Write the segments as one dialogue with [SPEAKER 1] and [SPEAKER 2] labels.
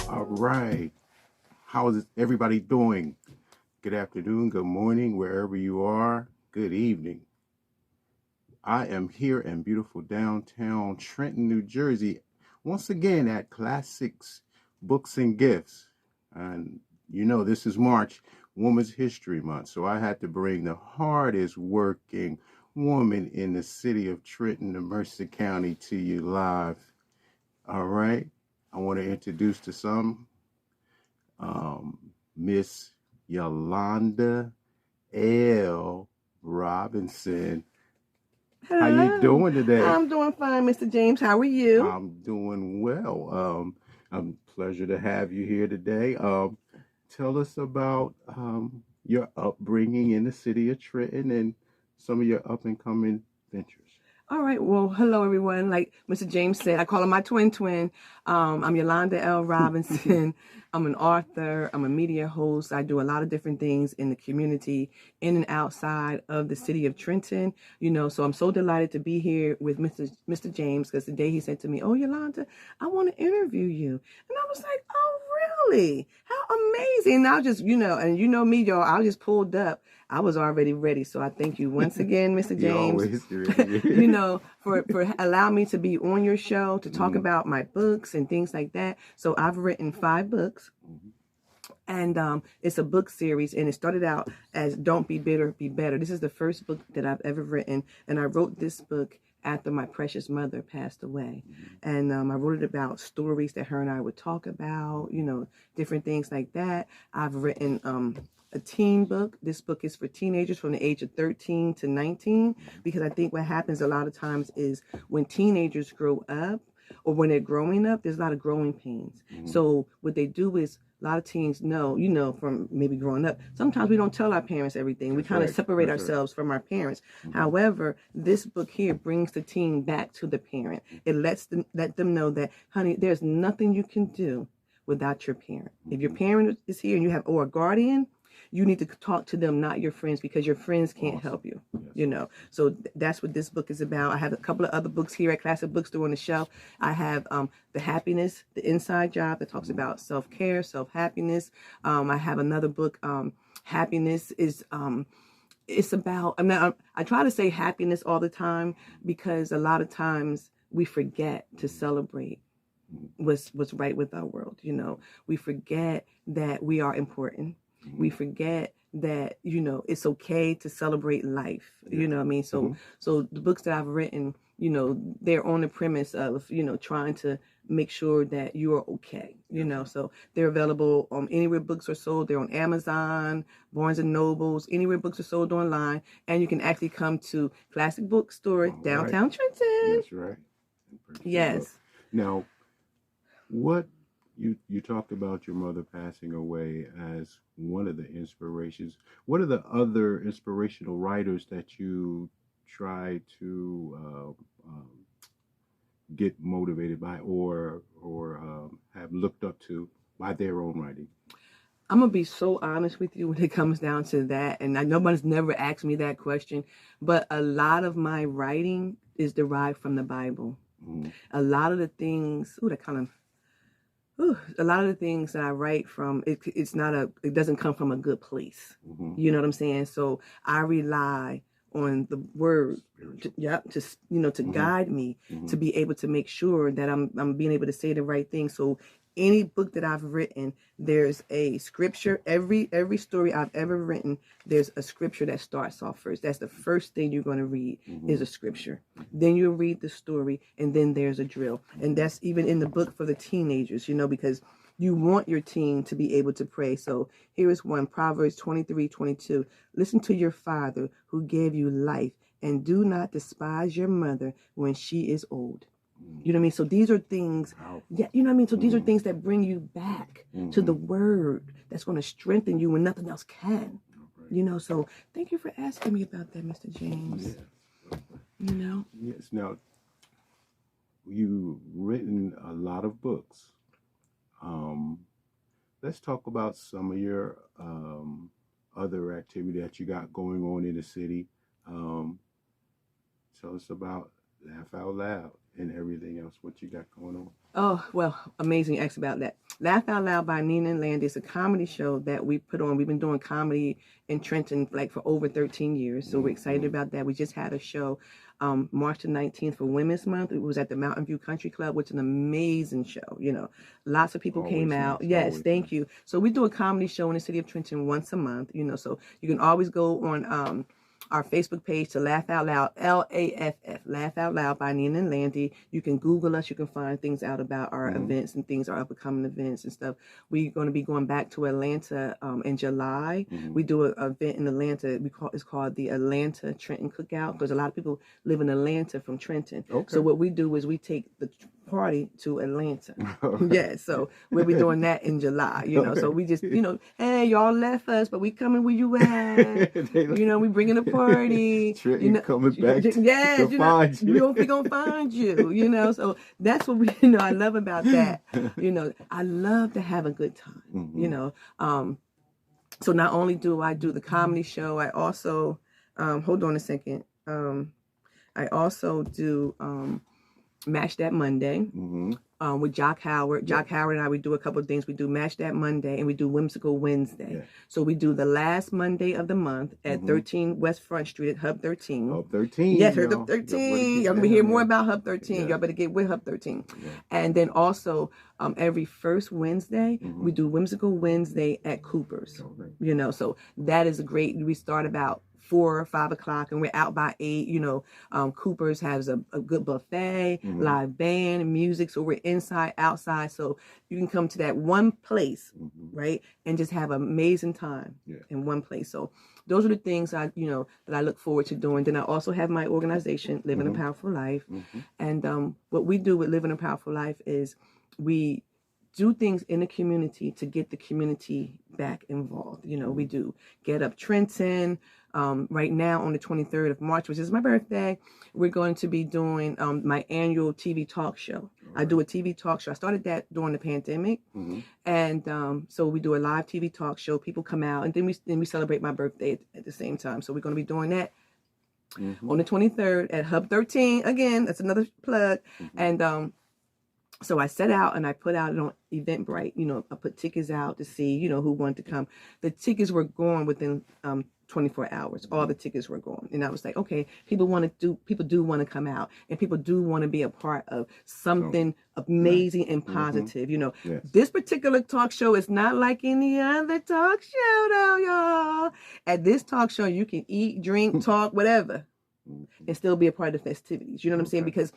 [SPEAKER 1] All right. How is everybody doing? Good afternoon, good morning, wherever you are. Good evening. I am here in beautiful downtown Trenton, New Jersey, once again at Classics Books and Gifts. And you know, this is March, Women's History Month, so I had to bring the hardest working woman in the city of Trenton, and Mercer County, to you live. All right. I want to introduce to some Miss Yolanda Robinson. How you doing today?
[SPEAKER 2] I'm doing fine, Mr. James. How are you?
[SPEAKER 1] I'm doing well. Pleasure to have you here today. Tell us about your upbringing in the city of Trenton and some of your up and coming ventures.
[SPEAKER 2] All right. Well, hello, everyone. Like Mr. James said, I call him my twin. I'm Yolanda Robinson. I'm an author. I'm a media host. I do a lot of different things in the community, in and outside of the city of Trenton. You know, so I'm so delighted to be here with Mr. James, because today he said to me, "Oh, Yolanda, I want to interview you." And I was like, "Oh, really? How amazing!" And I just, and you know me, y'all, I just pulled up. I was already ready. So I thank you once again, Mr. James, for allowing me to be on your show to talk about my books and things like that. So I've written 5 books. And it's a book series, and it started out as Don't Be Bitter, Be Better. This is the first book that I've ever written, and I wrote this book after my precious mother passed away. And I wrote it about stories that her and I would talk about, different things like that. I've written a teen book. This book is for teenagers from the age of 13 to 19, because I think what happens a lot of times is when teenagers grow up, or when they're growing up, there's a lot of growing pains. So what they do is, a lot of teens know, from maybe growing up, sometimes we don't tell our parents everything. We kind of separate ourselves from our parents. However, this book here brings the teen back to the parent. It let them know that, honey, there's nothing you can do without your parent. If your parent is here and you have, or a guardian, you need to talk to them, not your friends, because your friends can't help you, So that's what this book is about. I have a couple of other books here at Classic Bookstore on the shelf. I have The Happiness, The Inside Job, that talks about self-care, self-happiness. I have another book, Happiness is... it's about, I try to say happiness all the time, because a lot of times we forget to celebrate what's right with our world. We forget that we are important. We forget that, it's okay to celebrate life. You know what I mean? So the books that I've written, they're on the premise of, trying to make sure that you are okay, so they're available anywhere books are sold. They're on Amazon, Barnes and Nobles, anywhere books are sold online. And you can actually come to Classic Bookstore, downtown Trenton.
[SPEAKER 1] That's right.
[SPEAKER 2] Yes.
[SPEAKER 1] Now, what you talked about your mother passing away as one of the inspirations. What are the other inspirational writers that you try to get motivated by, or have looked up to by their own writing?
[SPEAKER 2] I'm going to be so honest with you when it comes down to that. And nobody's never asked me that question, but a lot of my writing is derived from the Bible. A lot of the things, a lot of the things that I write from, it doesn't come from a good place. You know what I'm saying? So I rely on the word, to guide me, to be able to make sure that I'm being able to say the right thing. So any book that I've written, there's a scripture. Every story I've ever written, there's a scripture that starts off first. That's the first thing you're going to read is a scripture. Then you'll read the story, and then there's a drill. And that's even in the book for the teenagers, because you want your teen to be able to pray. So here is one, Proverbs 23:22. Listen to your father who gave you life, and do not despise your mother when she is old. You know what I mean? So these are things, So these are things that bring you back to the word that's going to strengthen you when nothing else can. So thank you for asking me about that, Mr. James.
[SPEAKER 1] Yes. Now, you've written a lot of books. Let's talk about some of your other activity that you got going on in the city. Um, Tell us about Laugh Out Loud and everything else. What you got going on?
[SPEAKER 2] Oh, well, amazing acts about that. Laugh Out Loud by Nina and Landy is a comedy show that we put on. We've been doing comedy in Trenton like for over 13 years. So we're excited about that. We just had a show March the 19th for Women's Month. It was at the Mountain View Country Club, which is an amazing show. You know, lots of people came out.
[SPEAKER 1] Nice,
[SPEAKER 2] yes, thank you. So we do a comedy show in the city of Trenton once a month, you know, so you can always go on our Facebook page to Laugh Out Loud, LAFF, Laugh Out Loud by Nina and Landy. You can Google us. You can find things out about our events and things, our up-and-coming events and stuff. We're going to be going back to Atlanta in July. We do an event in Atlanta. It's called the Atlanta Trenton Cookout because a lot of people live in Atlanta from Trenton.
[SPEAKER 1] Okay.
[SPEAKER 2] So what we do is we take the party to Atlanta. Yeah, so we'll be doing that in July, you know. So we just, you know, hey, y'all left us, but we coming where you at. You know, we bringing a party.
[SPEAKER 1] Trenton
[SPEAKER 2] you know,
[SPEAKER 1] coming back
[SPEAKER 2] yes,
[SPEAKER 1] to find you.
[SPEAKER 2] You know, we gonna find you, you know. So that's what we, you know, I love about that. You know, I love to have a good time, you know. So not only do I do the comedy show, I also, hold on a second. I also do Match That Monday with Jock Howard. Jock Howard and I, we do a couple of things. We do Match That Monday and we do Whimsical Wednesday. So we do the last Monday of the month at 13 West Front Street at Hub 13.
[SPEAKER 1] Hub 13.
[SPEAKER 2] Yes, Hub 13. Y'all gonna hear more about Hub 13. Y'all better get with Hub 13. And then also every first Wednesday, we do Whimsical Wednesday at Cooper's. You know, so that is a great, we start about 4 or 5 o'clock and we're out by 8. You know, Cooper's has a good buffet, live band, music. So we're inside, outside. So you can come to that one place, right? And just have an amazing time in one place. So those are the things that I look forward to doing. Then I also have my organization, Living a Powerful Life. And what we do with Living a Powerful Life is we do things in the community to get the community back involved. You know, we do Get Up Trenton. Right now on the 23rd of March, which is my birthday, we're going to be doing my annual TV talk show. I do a TV talk show. I started that during the pandemic. And so we do a live TV talk show. People come out and then we celebrate my birthday at the same time. So we're going to be doing that on the 23rd at Hub 13. Again, that's another plug. And so I set out and I put out it on Eventbrite. You know, I put tickets out to see, you know, who wanted to come. The tickets were gone within 24 hours. All the tickets were gone. And I was like, okay, people do want to come out and people do want to be a part of something amazing and positive. You know, this particular talk show is not like any other talk show though, y'all. At this talk show, you can eat, drink, talk, whatever, and still be a part of the festivities. You know what I'm saying? Because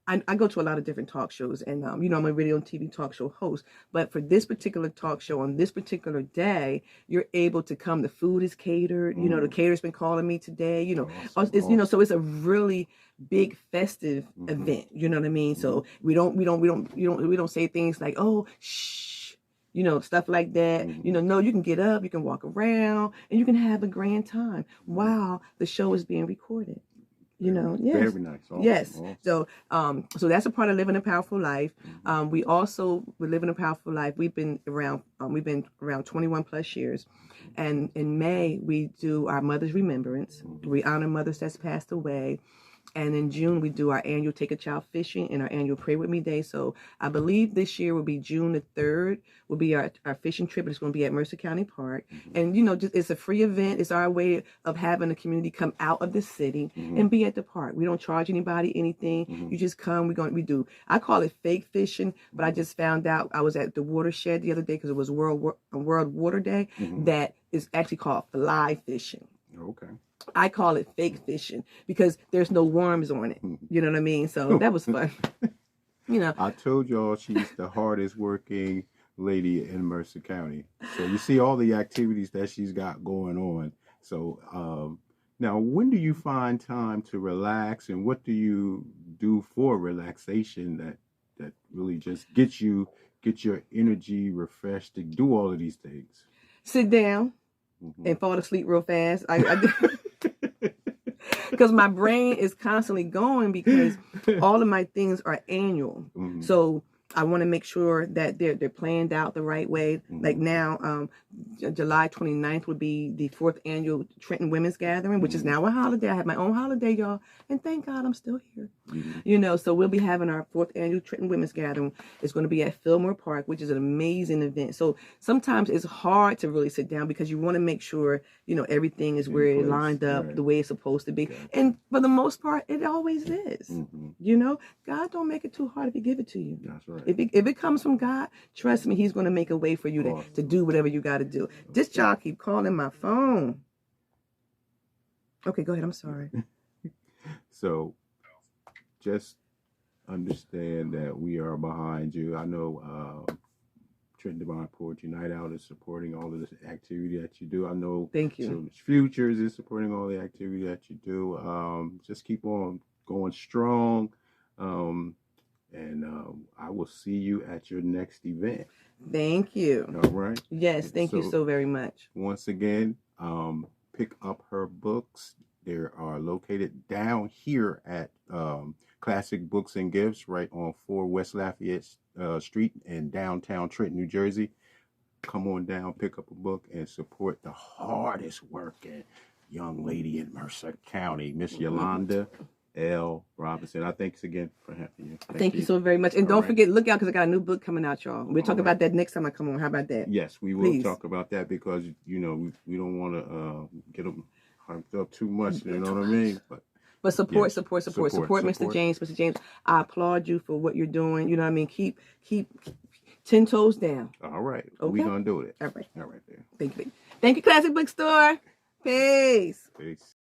[SPEAKER 2] I go to a lot of different talk shows and, you know, I'm a radio and TV talk show host, but for this particular talk show on this particular day, you're able to come. The food is catered. You know, the caterer's been calling me today, you know, it's, you know, so it's a really big festive event. You know what I mean? So we don't say things like, oh, shh, you know, stuff like that. You know, no, you can get up, you can walk around and you can have a grand time while the show is being recorded. You know,
[SPEAKER 1] very nice. Awesome.
[SPEAKER 2] Yes. Awesome. So that's a part of Living a Powerful Life. We also, with Living a Powerful Life, we've been around 21 plus years. And in May, we do our Mother's Remembrance. We honor mothers that's passed away. And in June, we do our annual Take a Child Fishing and our annual Pray With Me Day. So I believe this year will be June the 3rd will be our fishing trip. It's going to be at Mercer County Park. And, you know, it's a free event. It's our way of having the community come out of the city and be at the park. We don't charge anybody anything. You just come. We do. I call it fake fishing, but I just found out I was at the watershed the other day because it was World Water Day. That is actually called fly fishing.
[SPEAKER 1] Okay.
[SPEAKER 2] I call it fake fishing because there's no worms on it. You know what I mean? So that was fun. You know,
[SPEAKER 1] I told y'all she's the hardest working lady in Mercer County. So you see all the activities that she's got going on. So now, when do you find time to relax, and what do you do for relaxation that really just get your energy refreshed to do all of these things?
[SPEAKER 2] Sit down and fall asleep real fast. Because my brain is constantly going because all of my things are annual. So I want to make sure that they're planned out the right way.
[SPEAKER 1] Mm-hmm.
[SPEAKER 2] Like now, July 29th would be the 4th annual Trenton Women's Gathering, which is now a holiday. I have my own holiday, y'all, and thank God I'm still here. You know, so we'll be having our 4th annual Trenton Women's Gathering. It's going to be at Fillmore Park, which is an amazing event. So sometimes it's hard to really sit down because you want to make sure, you know, everything is where it lined up the way it's supposed to be. Okay. And for the most part, it always is. You know, God don't make it too hard if he give it to you.
[SPEAKER 1] That's right.
[SPEAKER 2] If it comes from God, trust me, he's going to make a way for you to do whatever you got to do. This child keep calling my phone. Okay, go ahead. I'm sorry.
[SPEAKER 1] So just understand that we are behind you. I know Trenton Divine Poetry Night Out is supporting all of this activity that you do. I know
[SPEAKER 2] Thank you.
[SPEAKER 1] Children's Futures is supporting all the activity that you do. Just keep on going strong. And I will see you at your next event.
[SPEAKER 2] Thank you.
[SPEAKER 1] All right.
[SPEAKER 2] Yes, thank you so very much.
[SPEAKER 1] Once again, pick up her books. They are located down here at Classic Books and Gifts, right on 4 West Lafayette Street in downtown Trenton, New Jersey. Come on down, pick up a book, and support the hardest working young lady in Mercer County, Miss Yolanda Robinson. I thanks again for having you.
[SPEAKER 2] Thank you so very much. And don't forget, look out because I got a new book coming out, y'all. We'll talk about that next time I come on. How about that?
[SPEAKER 1] Yes, we will talk about that because, you know, we don't want to get them hyped up too much. You know what I mean? But
[SPEAKER 2] support Mr. James. Mr. James, I applaud you for what you're doing. You know what I mean? Keep 10 toes down.
[SPEAKER 1] All right.
[SPEAKER 2] Okay?
[SPEAKER 1] We're going to do it.
[SPEAKER 2] All right.
[SPEAKER 1] All right there.
[SPEAKER 2] Thank you. Thank you, Classic Bookstore. Peace.
[SPEAKER 1] Peace.